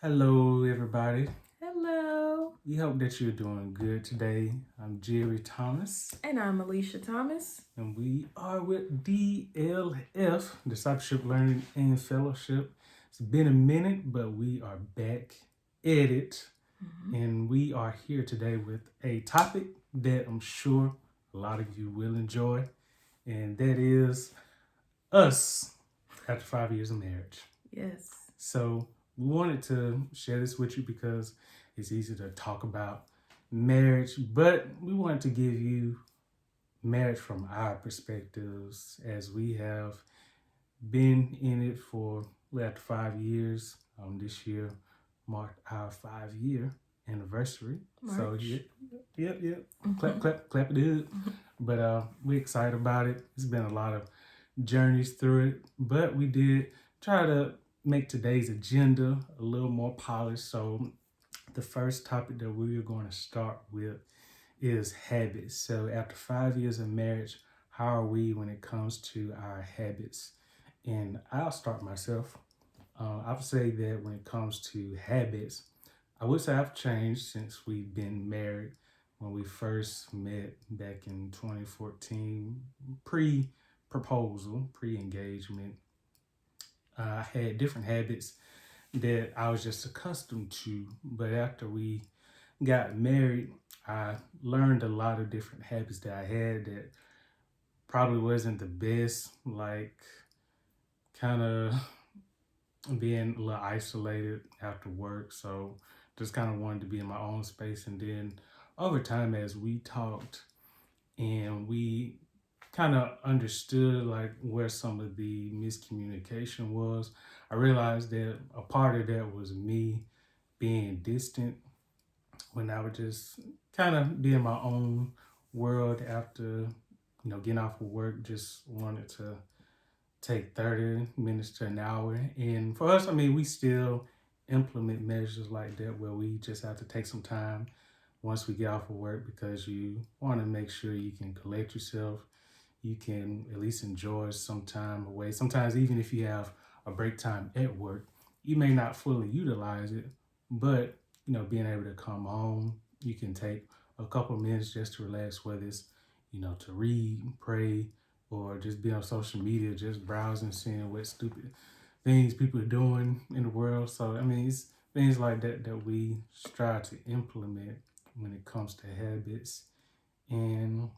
Hello, everybody. Hello. We hope that you're doing good today. I'm Jerry Thomas, And I'm Alicia Thomas. and we are with DLF, Discipleship Learning and Fellowship. It's been a minute, but we are back at it, and we are here today with a topic that I'm sure a lot of you will enjoy, and that is us after 5 years of marriage. Yes. So we wanted to share this with you because it's easy to talk about marriage, but we wanted to give you marriage from our perspectives as we have been in it for after 5 years. This year marked our 5 year anniversary. March. So yep. Clap it up. But we're excited about it. It's been a lot of journeys through it, but we did try to make today's agenda a little more polished. So the first topic that we are going to start with is habits. So after 5 years of marriage, how are we when it comes to our habits? And I'll start myself. I would say that when it comes to habits, I would say I've changed since we've been married. When we first met back in 2014, pre-proposal, pre-engagement, I had different habits that I was just accustomed to. But after we got married, I learned a lot of different habits that I had that probably wasn't the best, like kind of being a little isolated after work. So just kind of wanted to be in my own space. And then over time, as we talked and we kind of understood like where some of the miscommunication was, I realized that a part of that was me being distant when I would just kind of be in my own world after getting off of work. Just wanted to take 30 minutes to an hour. And for us, I mean, we still implement measures like that where we just have to take some time once we get off of work because you want to make sure you can collect yourself. You can at least enjoy some time away. Sometimes, even if you have a break time at work, you may not fully utilize it, but being able to come home, you can take a couple of minutes just to relax, whether it's to read, pray, or just be on social media, just browsing, seeing what stupid things people are doing in the world. So I mean, it's things like that that we strive to implement when it comes to habits. And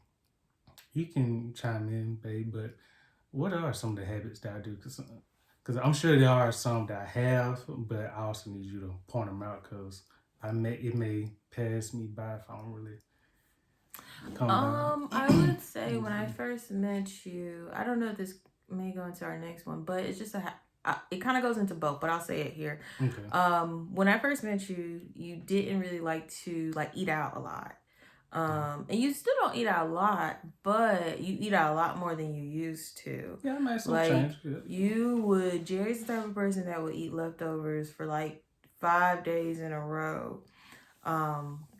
you can chime in, babe, but what are some of the habits that I do? Because I'm sure there are some that I have, but I also need you to point them out because it may pass me by if I don't really come down. I would say when I first met you, I don't know if this may go into our next one, but it's just it kind of goes into both, but I'll say it here. Okay. When I first met you, you didn't really like to eat out a lot. And you still don't eat out a lot, but you eat out a lot more than you used to. Yeah, I made some change. Yeah. Jerry's the type of person that would eat leftovers for 5 days in a row.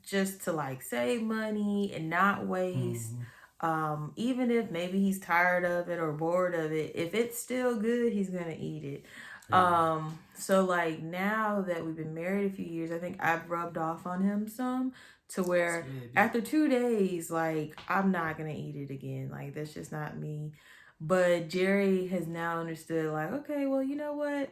Just to save money and not waste. Even if maybe he's tired of it or bored of it, if it's still good, he's gonna eat it. So now that we've been married a few years, I think I've rubbed off on him some to where after 2 days, I'm not gonna eat it again. That's just not me. But Jerry has now understood, okay, well, you know what?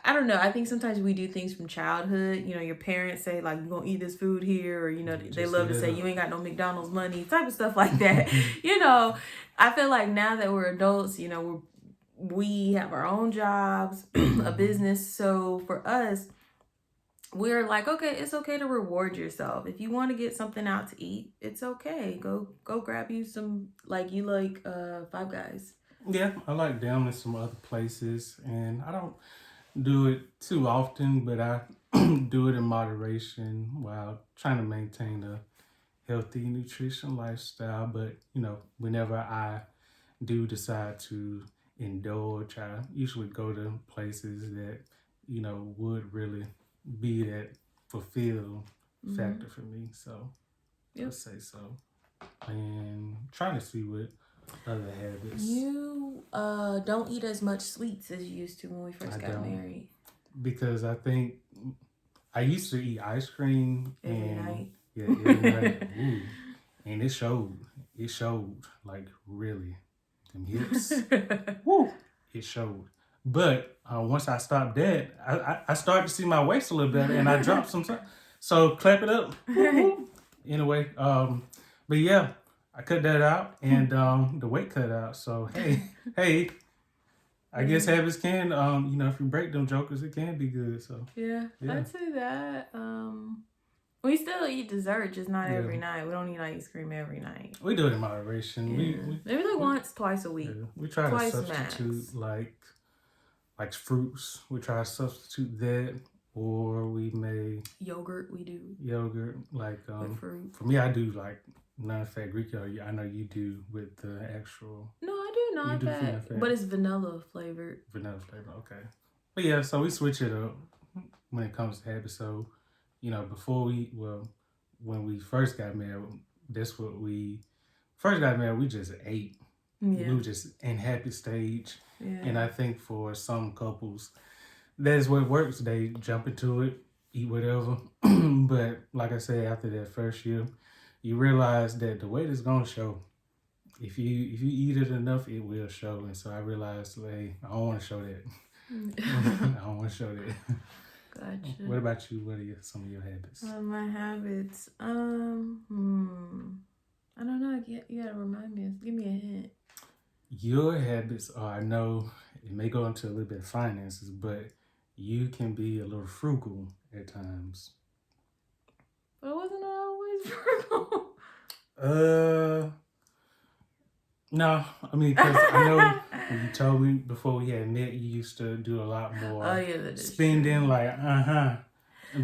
I don't know. I think sometimes we do things from childhood. Your parents say you're gonna eat this food here, or they love to say you ain't got no McDonald's money, type of stuff like that. I feel like now that we're adults, we have our own jobs, a business. So for us, we're like, okay, it's okay to reward yourself. If you want to get something out to eat, it's okay. Go grab you some Five Guys. Yeah, I like down in some other places, and I don't do it too often, but I do it in moderation while trying to maintain a healthy nutrition lifestyle. But whenever I do decide to indulge, I usually go to places that would really be that fulfill factor for me. So Yep. I'd say so. And trying to see what other habits. You don't eat as much sweets as you used to when we first got married. Because I think I used to eat ice cream every and night. yeah, every night. Ooh, and it showed. It showed like really them hips. Woo, it showed. But once I stopped that, I started to see my waist a little better, and I dropped some. So clap it up. Woo, woo. Anyway, but yeah, I cut that out, and the weight cut out. So hey, I guess habits can, if you break them jokers, it can be good. So Yeah, yeah, I'd say that. We still eat dessert, just not yeah, every night. We don't eat ice cream every night. we do it in moderation. Yeah, maybe like We once, twice a week, yeah, we try to twice substitute max. like fruits. We try to substitute that, or we may Yogurt, we do yogurt. Like with fruit. for me, I do like non-fat Greek yogurt. I know you do with the actual. No, I do You not do fat, but it's vanilla flavored. vanilla flavor. Okay, but yeah, so we switch it up when it comes to habits. So when we first got married, that's what we first got married. We just ate. Yeah. We were just in happy stage. Yeah. And I think for some couples, that's what works. They jump into it, eat whatever. But like I said, after that first year, you realize that the weight is gonna show. If you eat it enough, it will show. And so I realized, like, I don't want to show that. I don't want to show that. Gotcha. What about you? What are some of your habits? My habits. I don't know. You gotta remind me. Give me a hint. Your habits are, I know it may go into a little bit of finances, but you can be a little frugal at times. But wasn't I always frugal? No. I mean, because I know when you told me before we had met, you used to do a lot more spending, true. Like,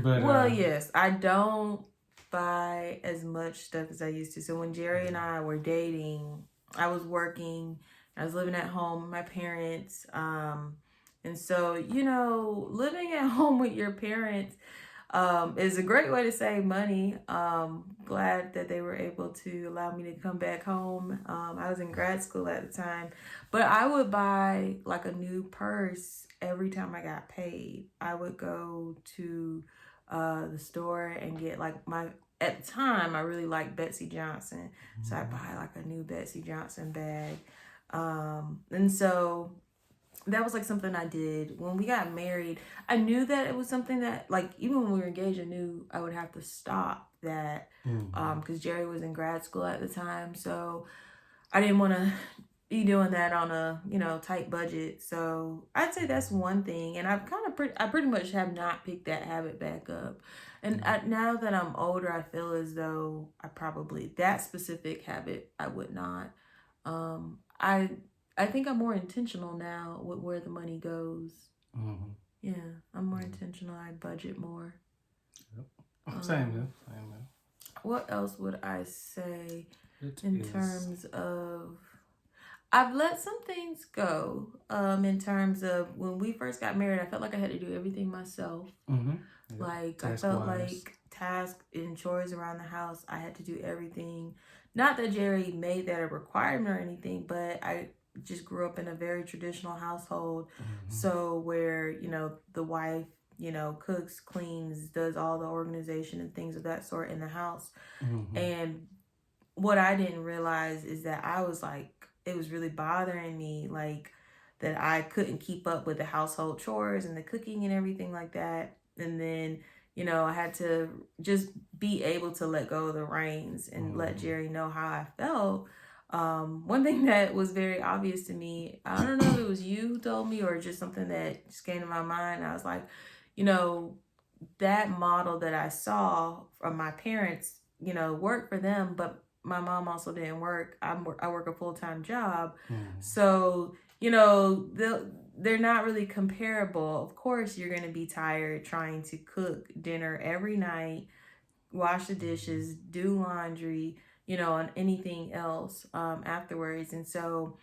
But well, yes, I don't buy as much stuff as I used to. So when Jerry and I were dating, I was working. I was living at home with my parents. And so, living at home with your parents is a great way to save money. Glad that they were able to allow me to come back home. I was in grad school at the time, but I would buy like a new purse every time I got paid. I would go to the store and get like at the time I really liked Betsy Johnson. So I buy like a new Betsy Johnson bag. And so that was like something I did. When we got married, I knew that it was something that, like, even when we were engaged, I knew I would have to stop that because Jerry was in grad school at the time. So I didn't want to be doing that on a, tight budget. So I'd say that's one thing. And I've I pretty much have not picked that habit back up. And now that I'm older, I feel as though that specific habit, I would not. I think I'm more intentional now with where the money goes. Mm-hmm. Yeah, I'm more intentional. I budget more. Yep. Same. What else would I say terms of... I've let some things go in terms of when we first got married, I felt like I had to do everything myself. Mm-hmm. Yep. Like, I felt like tasks and chores around the house, I had to do everything. Not that Jerry made that a requirement or anything, but I just grew up in a very traditional household. Mm-hmm. So where, the wife, cooks, cleans, does all the organization and things of that sort in the house. Mm-hmm. And what I didn't realize is that I was like, it was really bothering me, like, that I couldn't keep up with the household chores and the cooking and everything like that. And then, I had to just be able to let go of the reins and let Jerry know how I felt. One thing that was very obvious to me, I don't know if it was you who told me or just something that just came to my mind. I was like, that model that I saw from my parents, worked for them, but my mom also didn't work. I work a full-time job. So, they're not really comparable. Of course, you're going to be tired trying to cook dinner every night, wash the dishes, do laundry, and anything else afterwards. And so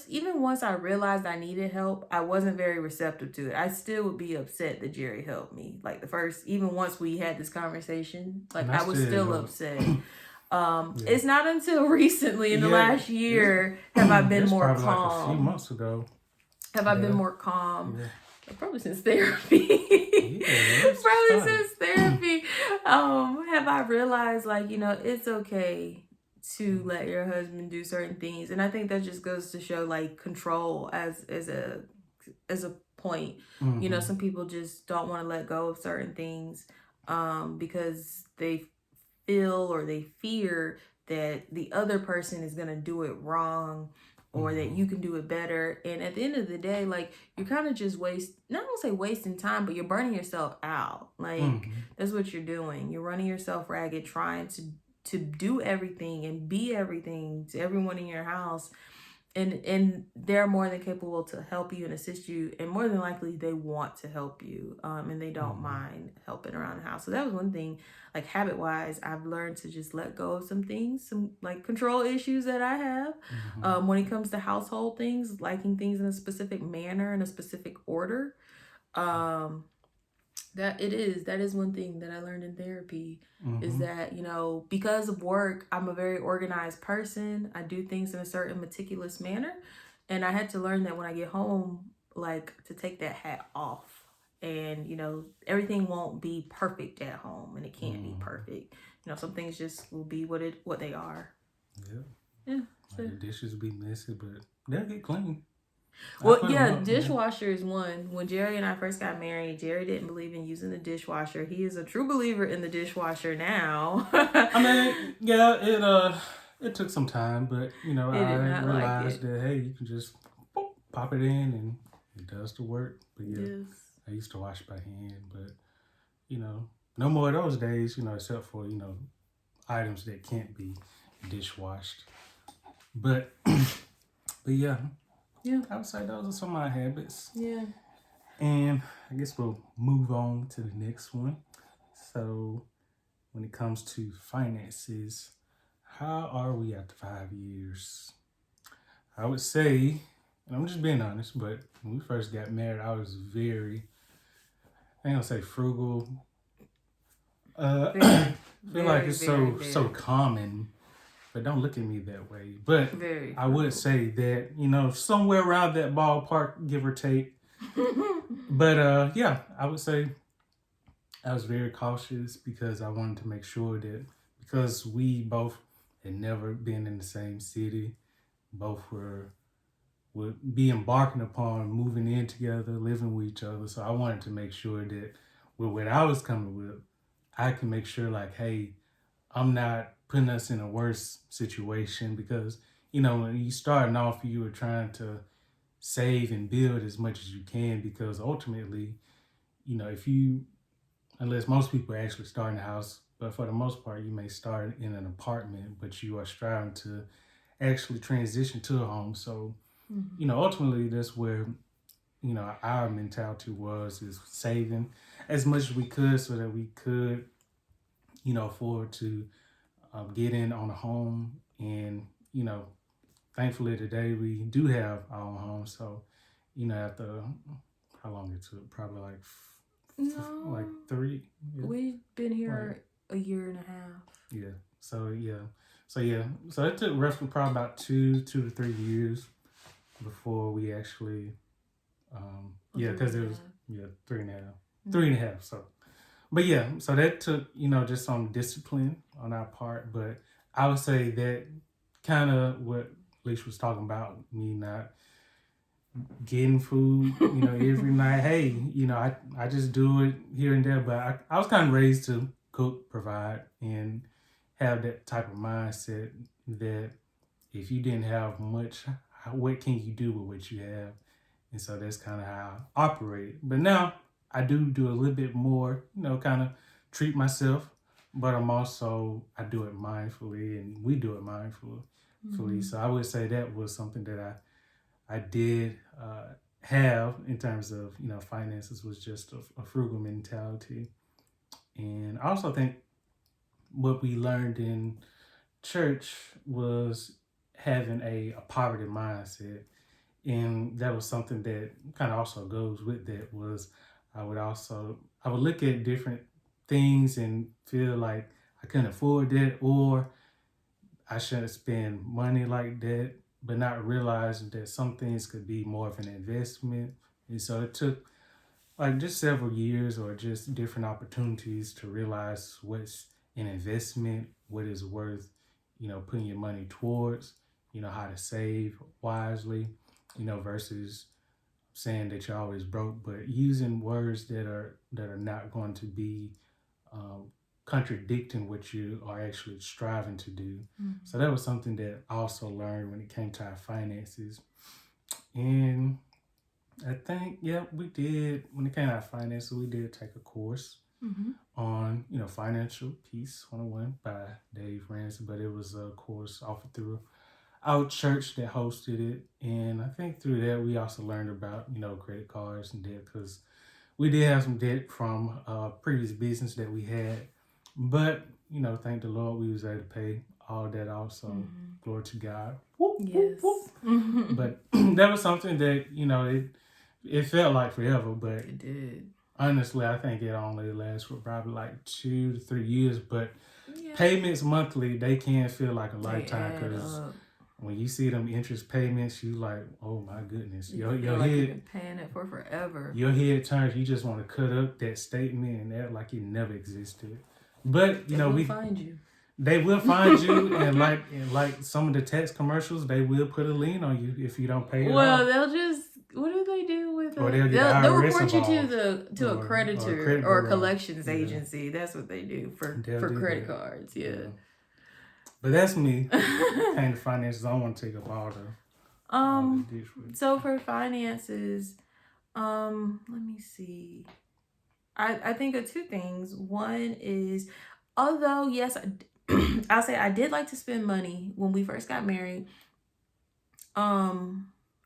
even once I realized I needed help, I wasn't very receptive to it. I still would be upset that Jerry helped me. Like even once we had this conversation, like I was still upset. It's not until recently in the last year have I been more calm. Like a few months ago. Have I been more calm? probably since therapy. Yeah, Probably started. since therapy. Have I realized, like, it's okay to let your husband do certain things. And I think that just goes to show, like, control as a point. Mm-hmm. Some people just don't want to let go of certain things because they feel or they fear that the other person is going to do it wrong, or that Mm-hmm. you can do it better. And at the end of the day, like, you're kind of just not gonna say wasting time, but you're burning yourself out. Like, Mm-hmm. that's what you're doing. You're running yourself ragged, trying to do everything and be everything to everyone in your house, and they're more than capable to help you and assist you, and more than likely they want to help you, and they don't Mm-hmm. mind helping around the house. So that was one thing, like, habit wise, I've learned to just let go of some things, some, like, control issues that I have, Mm-hmm. when it comes to household things, liking things in a specific manner, in a specific order. um that is one thing that I learned in therapy, is Mm-hmm. that, because of work, I'm a very organized person. I do things in a certain meticulous manner, and I had to learn that when I get home, like, to take that hat off. And everything won't be perfect at home, and it can't be Mm-hmm. perfect. Some things just will be what they are. Yeah. Yeah. Like So, the dishes be messy, but they'll get clean. I well, put them yeah, up, man. dishwasher is one. When Jerry and I first got married, Jerry didn't believe in using the dishwasher. He is a true believer in the dishwasher now. I mean, yeah, it took some time, but He I did not like realized it. that hey, you can just boop, pop it in and it does the work. But yeah, Yes. I used to wash by hand, but no more of those days, except for items that can't be dishwashed. But but yeah, Yeah. I would say those are some of my habits. Yeah. And I guess we'll move on to the next one. So, when it comes to finances, how are we after 5 years? I would say, and I'm just being honest, but when we first got married, I was very, I ain't gonna say frugal. I Very, feel like very, it's very, so very, common, but don't look at me that way. But very I would frugal. say that, somewhere around that ballpark, give or take. But yeah, I would say I was very cautious because I wanted to make sure that because we both had never been in the same city, both would be embarking upon moving in together, living with each other. So I wanted to make sure that with what I was coming with, I can make sure like, hey, I'm not putting us in a worse situation because when you starting off, you were trying to save and build as much as you can because ultimately, if you unless most people actually start in a house. But for the most part, you may start in an apartment, but you are striving to actually transition to a home. So, Mhm. ultimately, that's where our mentality is saving as much as we could so that we could afford to get in on a home. And thankfully today we do have our own home. So, after how long it took, probably like No, three, yeah, we've been like here a year and a half. yeah. So yeah. So yeah. So it took roughly probably about 2 to 3 years before we actually Or yeah, three because and it a was half. 3.5. Mm. 3.5. So but yeah, so that took, just some discipline on our part. But I would say that kind of what Alicia was talking about, me not getting food, every night. Hey, I just do it here and there. But I was kind of raised to cook, provide, and have that type of mindset that if you didn't have much, what can you do with what you have? And so that's kind of how I operate. But now I do a little bit more, kind of treat myself, but I do it mindfully and we do it mindfully. Mm-hmm. So I would say that was something that I did have in terms of, finances was just a frugal mentality. And I also think what we learned in church was having a poverty mindset, and that was something that kind of also goes with that was I would look at different things and feel like I couldn't afford that or I shouldn't spend money like that, but not realizing that some things could be more of an investment. And so it took like just several years or just different opportunities to realize what's an investment, what is worth, putting your money towards, how to save wisely, versus saying that you're always broke, but using words that are not going to be um, contradicting what you are actually striving to do. Mm-hmm. So that was something that I also learned when it came to our finances. And I think, yeah, we did, when it came to our finances, we did take a course Mm-hmm. on, Financial Peace 101 by Dave Ramsey, but it was a course offered through our church that hosted it. And I think through that, we also learned about, credit cards and debt, because we did have some debt from previous business that we had. But, thank the Lord we was able to pay all that off. So glory to God. Whoop, whoop, Yes. whoop. But that was something that, it felt like forever, but It did. honestly, I think it only lasts for probably like 2 to 3 years. But Yeah. payments monthly, they can feel like a They lifetime, add because up. when you see them interest payments, you like, oh my goodness, You your feel like you've head, been paying it for forever. your head turns. You just want to cut up that statement and act like it never existed. But They will find you. they will find you, and like some of the tax commercials, they will put a lien on you if you don't pay it Well, off. they'll just, what do they do with Or it? they'll get They'll IRS report you involved, to a or a creditor credit or a bureau. collections Yeah. agency. That's what they do for They'll do credit that. cards. Yeah. But that's me. Kind of finances. I don't want to take up all the dish with. So for finances, let me see. I think of two things. One is, although yes, I'll say I did like to spend money when we first got married.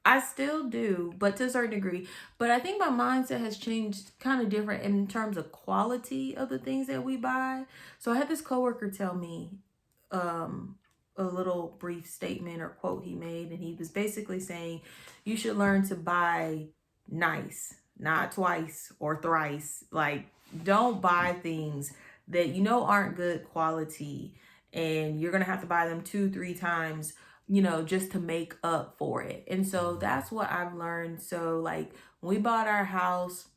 I still do, but to a certain degree. But I think my mindset has changed kind of different in terms of quality of the things that we buy. So I had this coworker tell me a little brief statement or quote he made, and he was basically saying you should learn to buy nice, not twice or thrice. Like, don't buy things that you know aren't good quality and you're gonna have to buy them 2-3 times, just to make up for it. And so that's what I've learned. So like when we bought our house,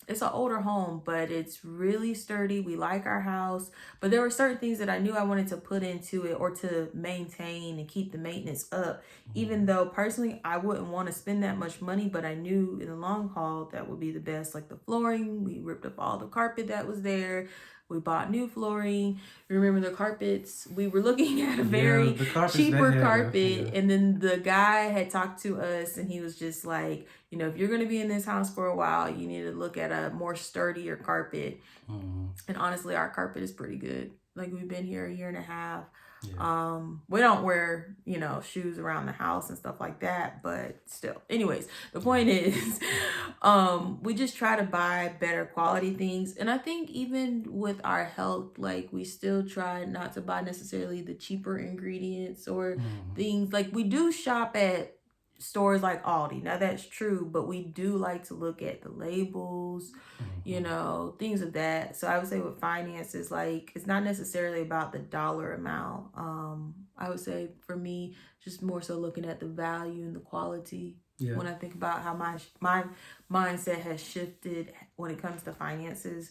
it's an older home, but it's really sturdy. We like our house, but there were certain things that I knew I wanted to put into it or to maintain and keep the maintenance up, even though personally I wouldn't want to spend that much money, but I knew in the long haul that would be the best. Like the flooring, we ripped up all the carpet that was there. We bought new flooring. Remember the carpets? We were looking at a very cheaper carpet. And then the guy had talked to us and he was just like, if you're going to be in this house for a while, you need to look at a more sturdier carpet. And honestly, our carpet is pretty good. Like we've been here a year and a half. Yeah. We don't wear, shoes around the house and stuff like that, but still. Anyways, the point is, we just try to buy better quality things. And I think even with our health, like we still try not to buy necessarily the cheaper ingredients or things. Like we do shop at stores like Aldi. Now that's true, but we do like to look at the labels, things of that. So I would say with finances, like it's not necessarily about the dollar amount. I would say for me, just more so looking at the value and the quality. Yeah. When I think about how my mindset has shifted when it comes to finances.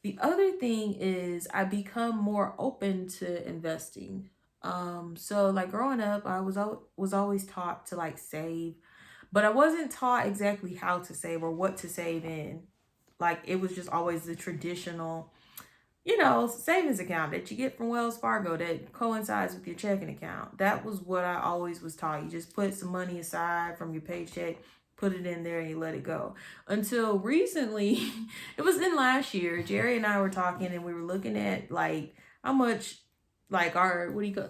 The other thing is I become more open to investing. So like growing up, I was always taught to like save, but I wasn't taught exactly how to save or what to save in. Like it was just always the traditional, savings account that you get from Wells Fargo that coincides with your checking account. That was what I always was taught. You just put some money aside from your paycheck, put it in there and you let it go. Until recently, it was in last year, Jerry and I were talking and we were looking at like how much like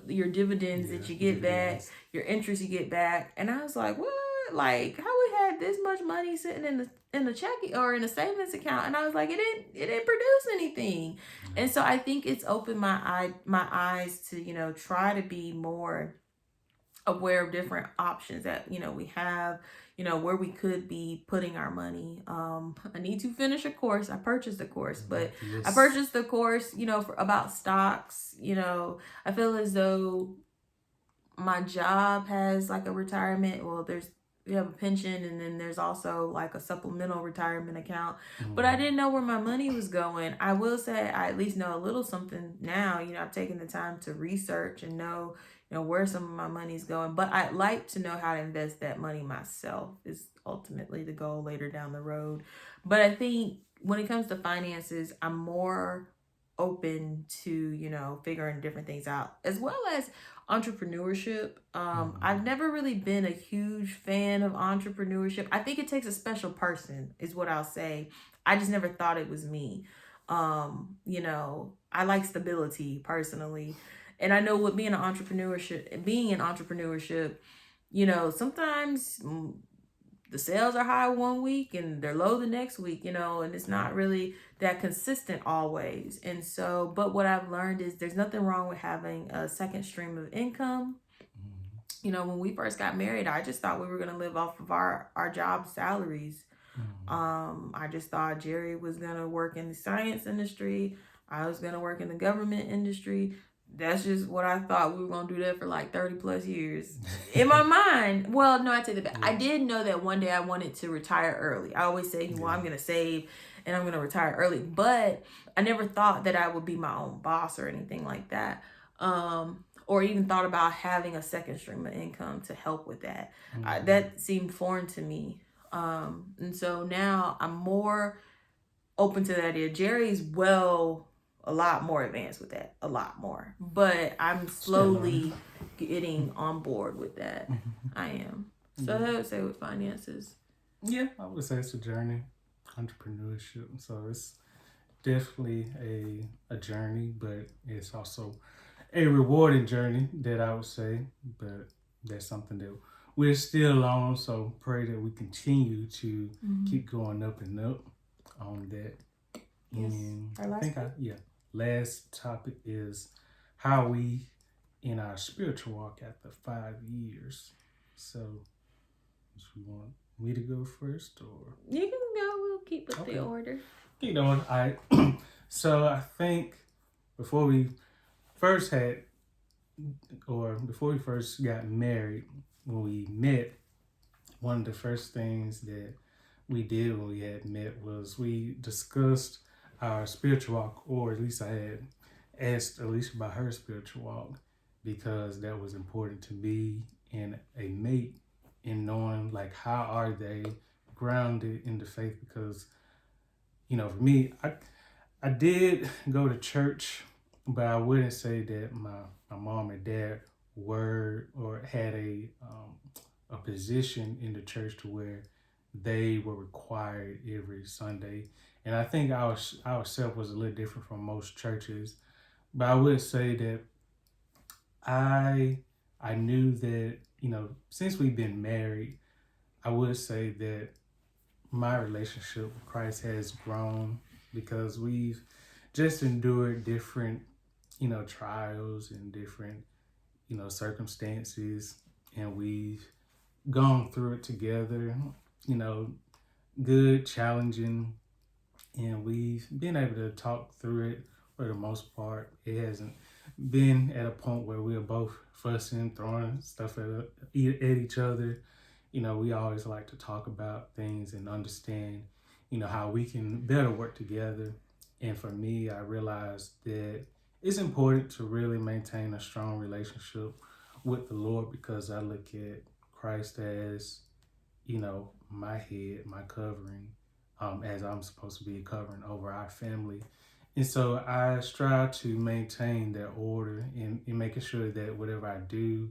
your dividends that you get back, your interest you get back. And I was like, what? Like how we had this much money sitting in the checking or in a savings account, and I was like, it didn't produce anything. And so I think it's opened my eyes to try to be more aware of different options that we have, where we could be putting our money. I need to finish a course. I purchased a course, but I purchased the course about stocks. I feel as though my job has like a retirement, well, there's you have a pension, and then there's also like a supplemental retirement account. But I Mm-hmm. didn't know where my money was going. I will say I at least know a little something now. I've taken the time to research and know, where some of my money's going. But I'd like to know how to invest that money myself is ultimately the goal later down the road. But I think when it comes to finances, I'm more open to, figuring different things out, as well as entrepreneurship. Mm-hmm. I've never really been a huge fan of entrepreneurship. I think it takes a special person, is what I'll say. I just never thought it was me. I like stability personally. And I know with being in entrepreneurship, sometimes the sales are high one week and they're low the next week, and it's not really that consistent always. And so, but what I've learned is there's nothing wrong with having a second stream of income. When we first got married, I just thought we were going to live off of our job salaries. Mm-hmm. I just thought Jerry was going to work in the science industry. I was going to work in the government industry. That's just what I thought. We were going to do that for like 30 plus years. In my mind, well, no, I take that back. Yeah. I did know that one day I wanted to retire early. I always say, well, I'm going to save and I'm going to retire early. But I never thought that I would be my own boss or anything like that. Or even thought about having a second stream of income to help with that. Mm-hmm. That seemed foreign to me. And so now I'm more open to the idea. Jerry's a lot more advanced with that, a lot more. But I'm slowly getting on board with that. I am. So I would say with finances. Yeah, I would say it's a journey, entrepreneurship. So it's definitely a journey, but it's also a rewarding journey that I would say. But that's something that we're still on. So pray that we continue to keep going up and up on that. Yes. And Our I think last topic is how we in our spiritual walk after 5 years. So, do you want me to go first, or You can go. We'll keep with the order. you know what? So I think before we first had, or before we first got married, when we met, one of the first things that we did when we had met was we discussed our spiritual walk, or at least I had asked Alicia about her spiritual walk because that was important to me and a mate in knowing like how are they grounded in the faith, because for me, I did go to church, but I wouldn't say that my mom and dad were or had a position in the church to where they were required every Sunday. And I think our self was a little different from most churches. But I would say that I knew that, since we've been married, I would say that my relationship with Christ has grown because we've just endured different, trials and different, circumstances, and we've gone through it together, you know, good, challenging, and we've been able to talk through it for the most part. It hasn't been at a point where we're both fussing, throwing stuff at each other. We always like to talk about things and understand, how we can better work together. And for me, I realized that it's important to really maintain a strong relationship with the Lord because I look at Christ as, my head, my covering, as I'm supposed to be covering over our family. And so I strive to maintain that order and making sure that whatever I do,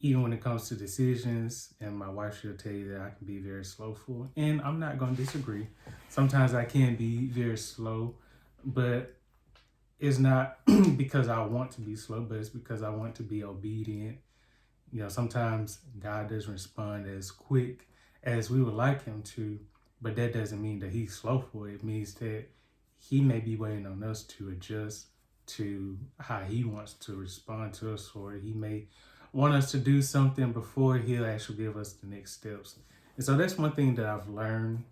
even when it comes to decisions, and my wife she'll tell you that I can be very slowful, and I'm not going to disagree. Sometimes I can be very slow, but it's not because I want to be slow, but it's because I want to be obedient. Sometimes God doesn't respond as quick as we would like him to, but that doesn't mean that he's slowful. It means that he may be waiting on us to adjust to how he wants to respond to us, or he may want us to do something before he'll actually give us the next steps. And so that's one thing that I've learned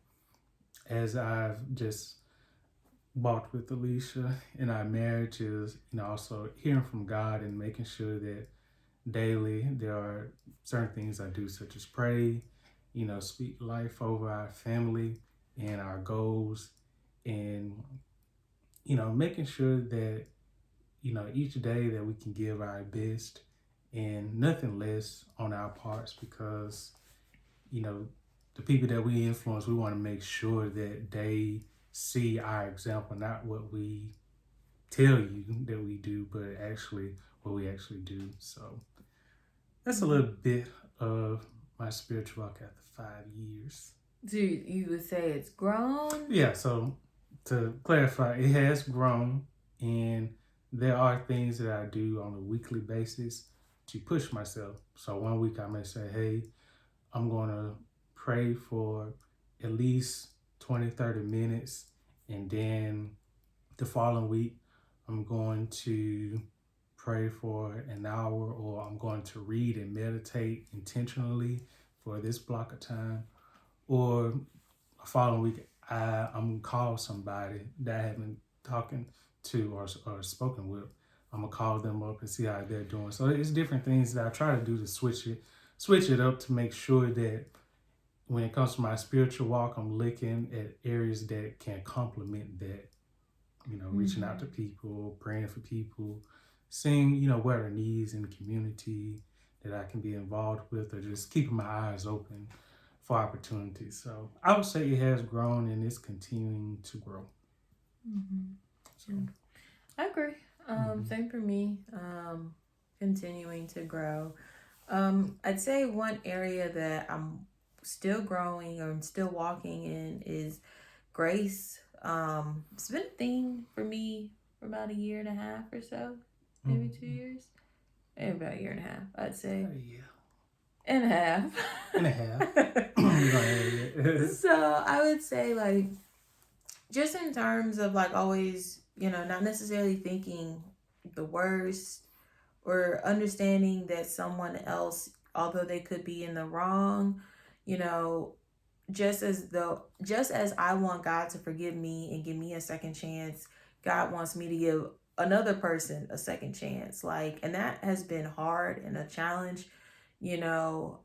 as I've just walked with Alicia in our marriage is, also hearing from God and making sure that daily there are certain things I do, such as pray, speak life over our family and our goals, and making sure that each day that we can give our best and nothing less on our parts, because you know the people that we influence, we want to make sure that they see our example, not what we tell you that we do, but actually what we actually do. So that's a little bit of my spiritual walk after 5 years. So you would say it's grown? Yeah, so to clarify, it has grown, and there are things that I do on a weekly basis to push myself. So one week I may say, hey, I'm going to pray for at least 20, 30 minutes. And then the following week, I'm going to pray for an hour, or I'm going to read and meditate intentionally for this block of time. Or the following week, I'm going to call somebody that I haven't talking to or spoken with. I'm going to call them up and see how they're doing. So it's different things that I try to do to switch it up, to make sure that when it comes to my spiritual walk, I'm looking at areas that can complement that. Reaching out to people, praying for people, seeing, what are needs in the community that I can be involved with, or just keeping my eyes open for opportunities. So I would say it has grown and it's continuing to grow. So, I agree. Same for me. Continuing to grow. I'd say one area that I'm still growing or I'm still walking in is grace. It's been a thing for me for about 1.5 years or so, maybe 2 years, maybe about 1.5 years, I'd say. yeah. And a half. And a half. So I would say, like, just in terms of like always, not necessarily thinking the worst or understanding that someone else, although they could be in the wrong, you know, just as I want God to forgive me and give me a second chance, God wants me to give another person a second chance. Like, and that has been hard and a challenge, for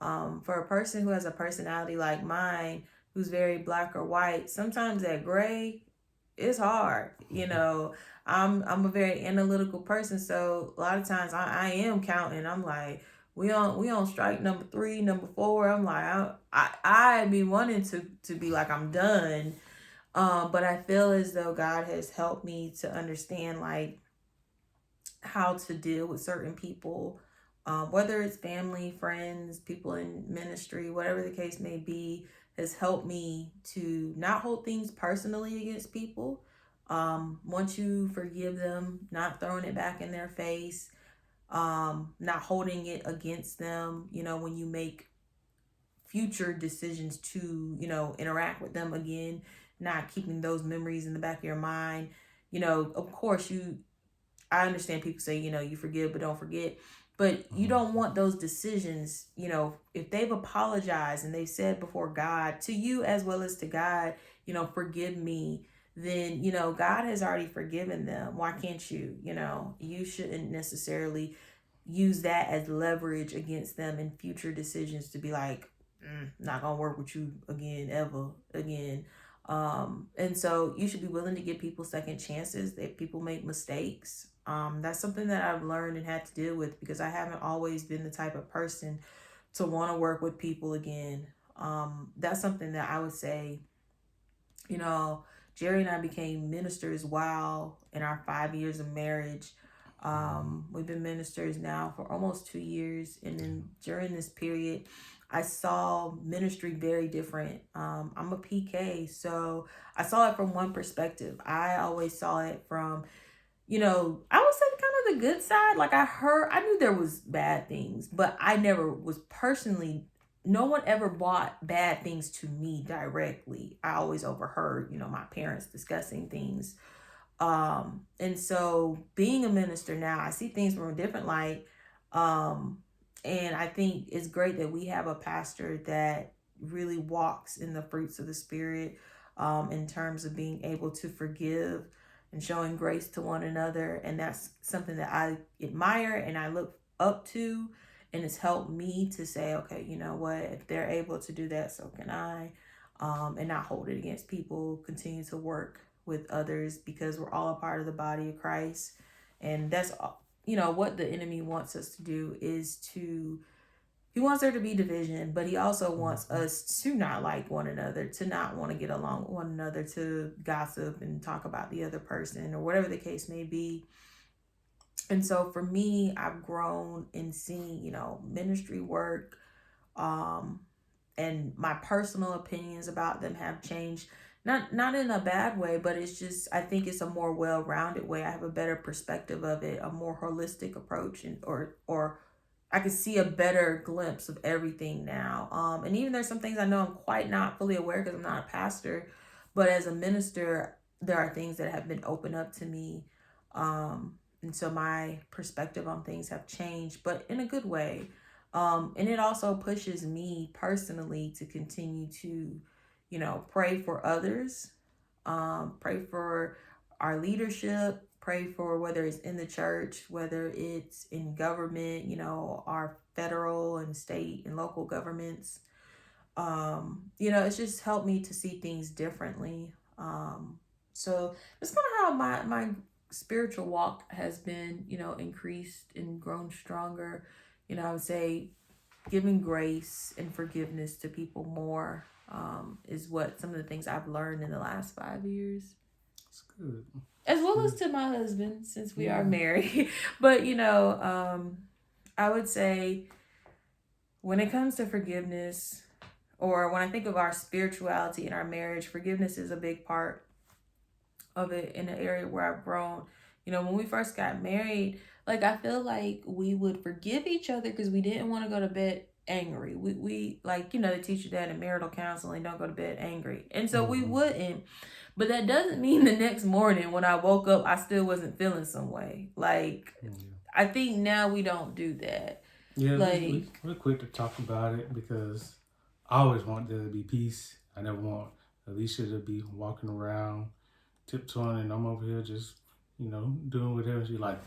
a person who has a personality like mine, who's very black or white. Sometimes that gray is hard. I'm a very analytical person, so a lot of times I am counting. I'm like, we on strike number 3, number 4. I'm like, I be wanting to be like I'm done, but I feel as though God has helped me to understand like how to deal with certain people, whether it's family, friends, people in ministry, whatever the case may be, has helped me to not hold things personally against people. Once you forgive them, not throwing it back in their face, not holding it against them, when you make future decisions to, interact with them again, not keeping those memories in the back of your mind. Of course, I understand people say, you forgive but don't forget. But you don't want those decisions, if they've apologized and they've said before God, to you as well as to God, forgive me, then, God has already forgiven them. Why can't you? You shouldn't necessarily use that as leverage against them in future decisions to be like, not gonna work with you again, ever again. And so you should be willing to give people second chances. That people make mistakes. That's something that I've learned and had to deal with, because I haven't always been the type of person to want to work with people again. That's something that I would say, Jerry and I became ministers while in our 5 years of marriage. We've been ministers now for almost 2 years. And then during this period, I saw ministry very different. I'm a PK, so I saw it from one perspective. I always saw it from, I would say kind of the good side. Like I knew there was bad things, but I never was personally, no one ever brought bad things to me directly. I always overheard, my parents discussing things. And so being a minister now, I see things from a different light. And I think it's great that we have a pastor that really walks in the fruits of the Spirit, in terms of being able to forgive and showing grace to one another. And that's something that I admire and I look up to. And it's helped me to say, okay, you know what, if they're able to do that, so can I. And not hold it against people, continue to work with others, because we're all a part of the body of Christ. And that's, what the enemy wants us to do is he wants there to be division, but he also wants us to not like one another, to not want to get along with one another, to gossip and talk about the other person or whatever the case may be. And so for me, I've grown in seeing, ministry work, and my personal opinions about them have changed. Not in a bad way, but it's just, I think it's a more well-rounded way. I have a better perspective of it, a more holistic approach, and or I can see a better glimpse of everything now. And even there's some things I know I'm quite not fully aware because I'm not a pastor, but as a minister, there are things that have been opened up to me. And so my perspective on things have changed, but in a good way. And it also pushes me personally to continue to, pray for others, pray for our leadership, pray for whether it's in the church, whether it's in government, our federal and state and local governments. It's just helped me to see things differently. So that's kind of how my spiritual walk has been, increased and grown stronger. I would say giving grace and forgiveness to people more, is what some of the things I've learned in the last 5 years. It's good. As well as to my husband, since we are married. But, I would say when it comes to forgiveness, or when I think of our spirituality in our marriage, forgiveness is a big part of it, in an area where I've grown. When we first got married, like, I feel like we would forgive each other because we didn't want to go to bed angry. We like, they teach you that in marital counseling, don't go to bed angry. And so we wouldn't. But that doesn't mean the next morning when I woke up, I still wasn't feeling some way. Like, I think now we don't do that. Yeah, like, we're quick to talk about it because I always want there to be peace. I never want Alicia to be walking around tiptoeing and I'm over here just, doing whatever she like.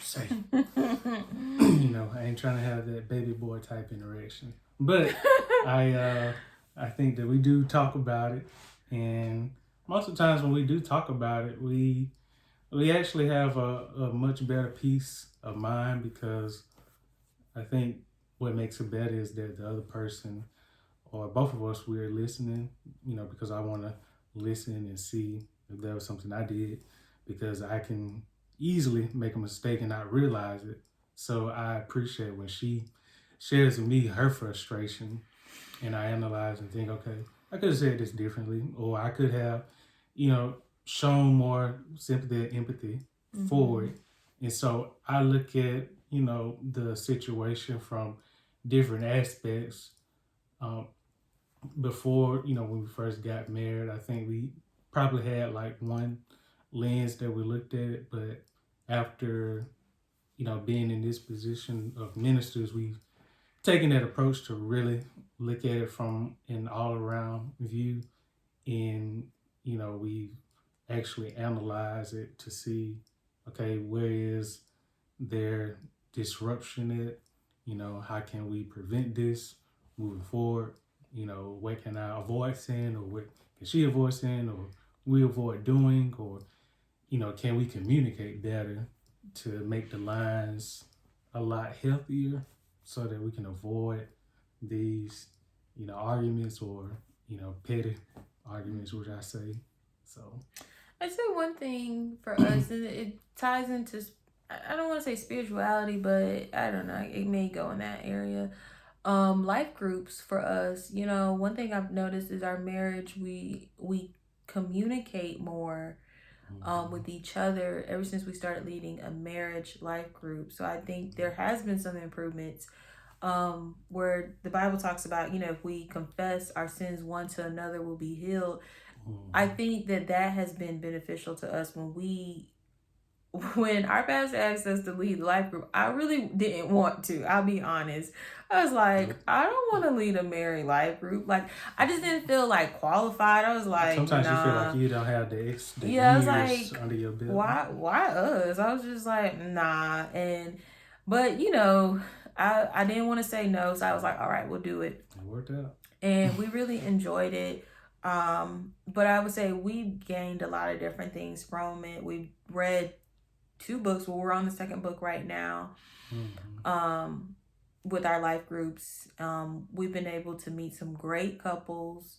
Say, I ain't trying to have that baby boy type interaction, but I think that we do talk about it, and most of the times when we do talk about it, we actually have a much better peace of mind, because I think what makes it better is that the other person, or both of us, we're listening, because I want to listen and see if there was something I did, because I can easily make a mistake and not realize it. So I appreciate when she shares with me her frustration, and I analyze and think, okay, I could have said this differently, or I could have, shown more sympathy and empathy for it. And so I look at, the situation from different aspects. Before, when we first got married, I think we probably had like one lens that we looked at it, but after being in this position of ministers, we've taken that approach to really look at it from an all-around view, and we actually analyze it to see, okay, where is there disruption at, how can we prevent this moving forward, what can I avoid saying, or what can she avoid saying, or we avoid doing, or can we communicate better to make the lines a lot healthier so that we can avoid these, arguments, or, petty arguments, which I say. So I'd say one thing for us, and it ties into, I don't want to say spirituality, but I don't know, it may go in that area. Life groups for us, one thing I've noticed is our marriage, we communicate more with each other ever since we started leading a marriage life group. So I think there has been some improvements, where the Bible talks about, if we confess our sins one to another, we'll be healed. I think that has been beneficial to us when our pastor asked us to lead the life group. I really didn't want to. I'll be honest. I was like, I don't want to lead a married life group. Like, I just didn't feel like qualified. I was like, sometimes nah. you feel like you don't have the I was years like, under your belt. Why us? I was just like, nah. But I didn't want to say no, so I was like, all right, we'll do it. It worked out. And we really enjoyed it. But I would say we gained a lot of different things from it. We read 2 books. Well, we're on the 2nd book right now. With our life groups, we've been able to meet some great couples.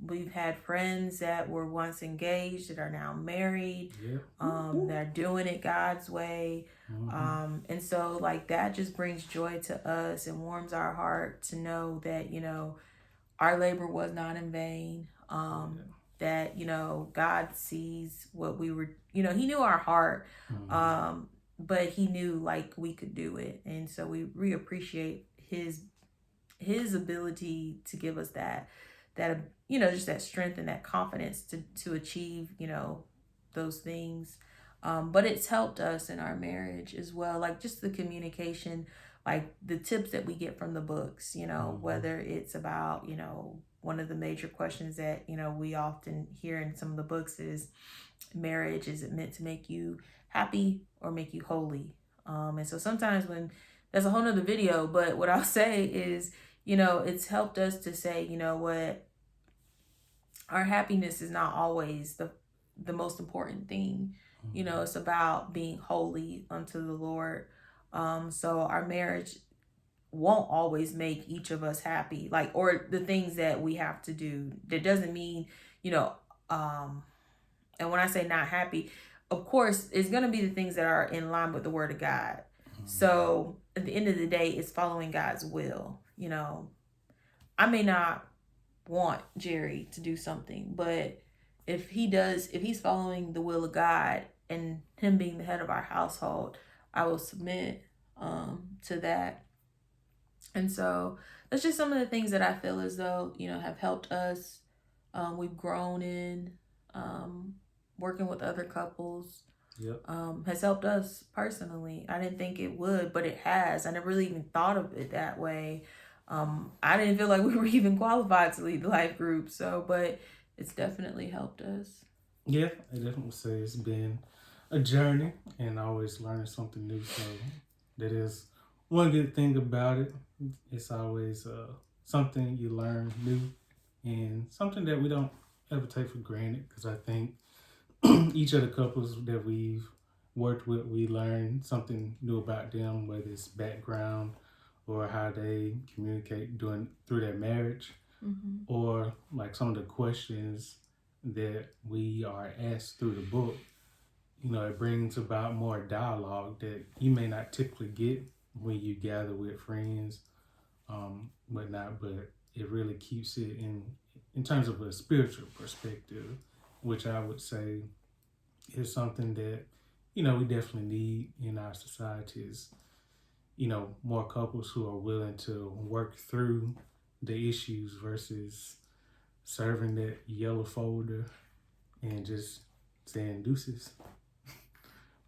We've had friends that were once engaged that are now married. They're doing it God's way. And so like that just brings joy to us and warms our heart to know that, you know, our labor was not in vain. That, you know, God sees what we were, you know, he knew our heart. But he knew like we could do it. And so we appreciate his ability to give us that, you know, just that strength and that confidence to achieve, you know, those things. But it's helped us in our marriage as well. Like just the communication, like the tips that we get from the books, you know, whether it's about, you know, one of the major questions that, you know, we often hear in some of the books is marriage, is it meant to make you happy or make you holy? And so sometimes when that's a whole nother video, but what I'll say is, you know, it's helped us to say, you know what, our happiness is not always the most important thing. You know, it's about being holy unto the Lord. So our marriage won't always make each of us happy, like, or the things that we have to do. That doesn't mean, you know, and when I say not happy, of course, it's going to be the things that are in line with the word of God. So at the end of the day, it's following God's will. You know, I may not want Jerry to do something, but if he's following the will of God and him being the head of our household, I will submit to that. And so that's just some of the things that I feel as though, you know, have helped us. We've grown in working with other couples. Has helped us personally. I didn't think it would, but it has. I never really even thought of it that way. I didn't feel like we were even qualified to lead the life group. So, but it's definitely helped us. Yeah, I definitely say it's been a journey and always learning something new. So that is one good thing about it. It's always something you learn new and something that we don't ever take for granted, because I think each of the couples that we've worked with, we learn something new about them, whether it's background or how they communicate through their marriage, or like some of the questions that we are asked through the book. You know, it brings about more dialogue that you may not typically get when you gather with friends, whatnot, but it really keeps it in terms of a spiritual perspective, which I would say is something that, you know, we definitely need in our societies. You know, more couples who are willing to work through the issues versus serving that yellow folder and just saying deuces.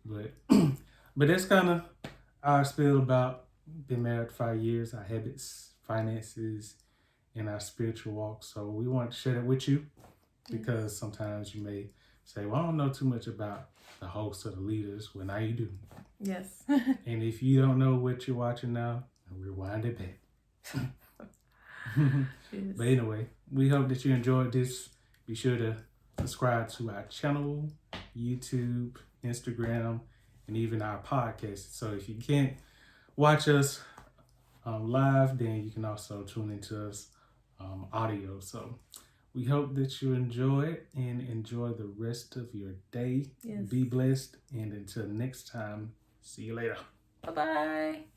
But that's kind of our spiel about been married 5 years, our habits, finances, and our spiritual walk. So we want to share that with you, because sometimes you may say, well, I don't know too much about the hosts or the leaders. Well, now you do. Yes. And if you don't know what you're watching now, rewind it back. But anyway, we hope that you enjoyed this. Be sure to subscribe to our channel, YouTube, Instagram, and even our podcast. So if you can't watch us live, then you can also tune into us audio. So we hope that you enjoy it and enjoy the rest of your day. Yes. Be blessed, and until next time, see you later. Bye-bye.